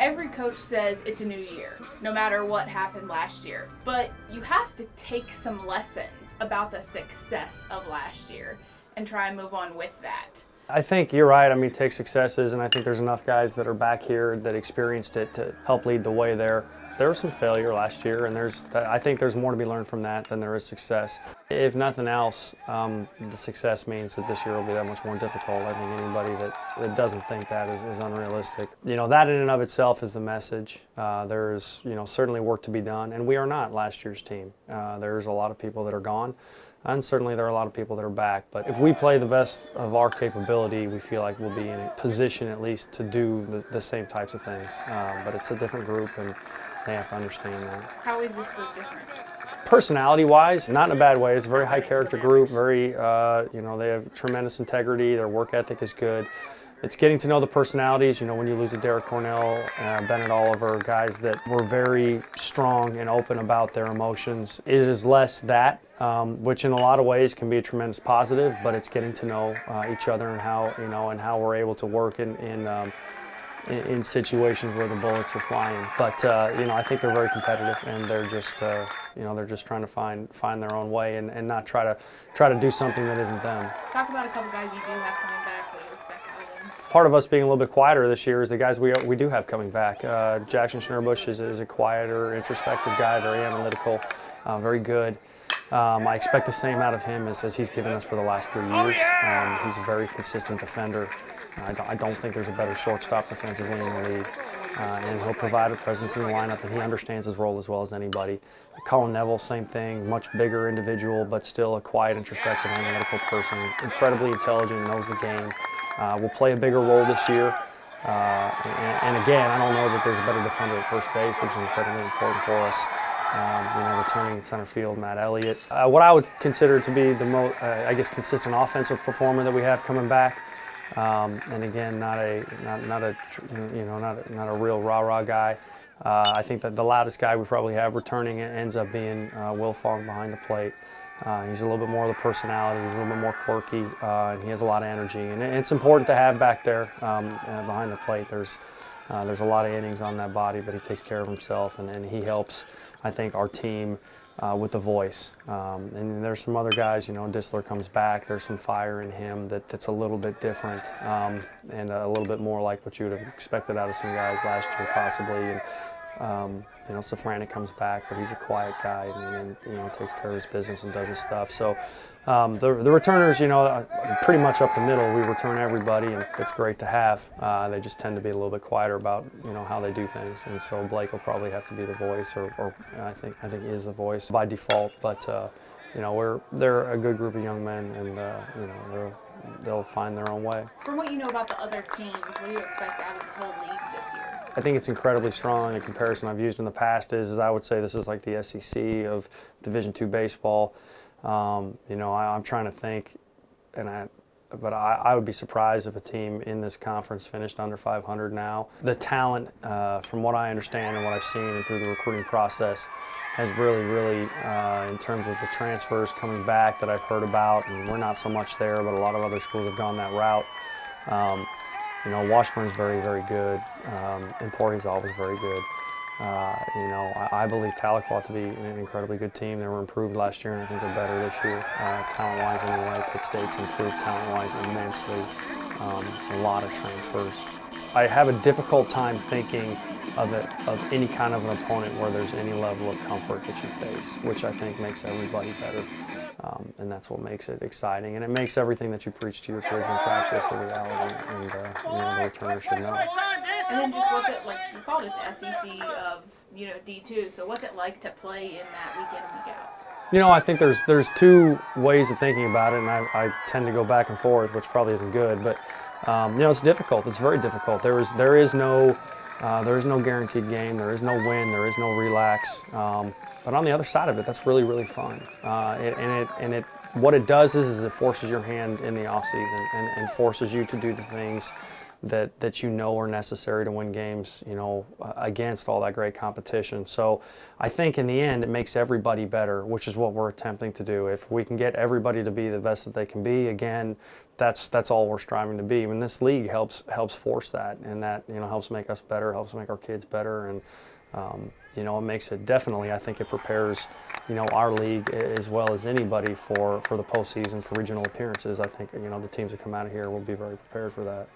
Every coach says it's a new year, no matter what happened last year. But you have to take some lessons about the success of last year and try and move on with that. I think you're right. I mean, take successes, and I think there's enough guys that are back here that experienced it to help lead the way there. There was some failure last year, and I think there's more to be learned from that than there is success. If nothing else, the success means that this year will be that much more difficult. I think anybody that doesn't think that is unrealistic. You know, that in and of itself is the message. There's, you know, certainly work to be done, and we are not last year's team. There's a lot of people that are gone. And certainly there are a lot of people that are back. But if we play the best of our capability, we feel like we'll be in a position at least to do the same types of things. But it's a different group, and they have to understand that. How is this group different? Personality-wise, not in a bad way. It's a very high-character group. Very, you know, they have tremendous integrity. Their work ethic is good. It's getting to know the personalities. You know, when you lose a Derek Cornell, Bennett Oliver, guys that were very strong and open about their emotions. It is less that, which in a lot of ways can be a tremendous positive, but it's getting to know each other and how, you know, and how we're able to work in situations where the bullets are flying. But you know, I think they're very competitive, and they're just you know, they're just trying to find their own way and not try to do something that isn't them. Talk about a couple guys you do have coming back. What do you expect out of them? Part of us being a little bit quieter this year is the guys we do have coming back. Jackson Schnurbush is a quieter, introspective guy, very analytical, very good. I expect the same out of him as he's given us for the last 3 years. He's a very consistent defender. I don't think there's a better shortstop defensively in the league. And he'll provide a presence in the lineup, and he understands his role as well as anybody. Colin Neville, same thing, much bigger individual, but still a quiet, introspective, analytical person. Incredibly intelligent, knows the game. Will play a bigger role this year. And again, I don't know that there's a better defender at first base, which is incredibly important for us. You know, returning in center field, Matt Elliott. What I would consider to be the most, I guess, consistent offensive performer that we have coming back. And again, not a real rah-rah guy. I think that the loudest guy we probably have returning ends up being Will Fong behind the plate. He's a little bit more of the personality. He's a little bit more quirky, and he has a lot of energy. And it's important to have back there behind the plate. There's a lot of innings on that body, but he takes care of himself, and he helps, I think, our team with the voice. And there's some other guys, you know, Disler comes back. There's some fire in him that's a little bit different and a little bit more like what you would have expected out of some guys last year, possibly. And you know, Safranek comes back, but he's a quiet guy and you know, takes care of his business and does his stuff. So the returners, you know, pretty much up the middle, we return everybody, and it's great to have. They just tend to be a little bit quieter about, you know, how they do things, and so Blake will probably have to be the voice, or I think he is the voice by default. But you know, they're a good group of young men, and you know, they'll find their own way. From what you know about the other teams, what do you expect out of the whole league this year? I think it's incredibly strong. The comparison I've used in the past is I would say this is like the SEC of Division II baseball. You know, I'm trying to think, but I would be surprised if a team in this conference finished under 500 now. The talent, from what I understand and what I've seen and through the recruiting process, has really, in terms of the transfers coming back that I've heard about, and we're not so much there, but a lot of other schools have gone that route. You know, Washburn's very, very good. Emporio's always very good. You know, I believe Tahlequah ought to be an incredibly good team. They were improved last year, and I think they're better this year, talent-wise anyway. Pitt State's improved talent-wise immensely. A lot of transfers. I have a difficult time thinking of any kind of an opponent where there's any level of comfort that you face, which I think makes everybody better. And that's what makes it exciting, and it makes everything that you preach to your kids in practice a reality, and you know, the returner should know. And then just what's it like? You called it the SEC of, you know, D2. So what's it like to play in that week in and week out? You know, I think there's two ways of thinking about it, and I tend to go back and forth, which probably isn't good. But you know, it's difficult. It's very difficult. There is no guaranteed game. There is no win. There is no relax. But on the other side of it, that's really, really fun. What it does is it forces your hand in the off season and forces you to do the things that you know are necessary to win games, you know, against all that great competition. So I think in the end it makes everybody better, which is what we're attempting to do. If we can get everybody to be the best that they can be, again, that's all we're striving to be. And this league helps force that, and that, you know, helps make us better, helps make our kids better, and you know, it makes it definitely, I think it prepares, you know, our league as well as anybody for the postseason, for regional appearances. I think, you know, the teams that come out of here will be very prepared for that.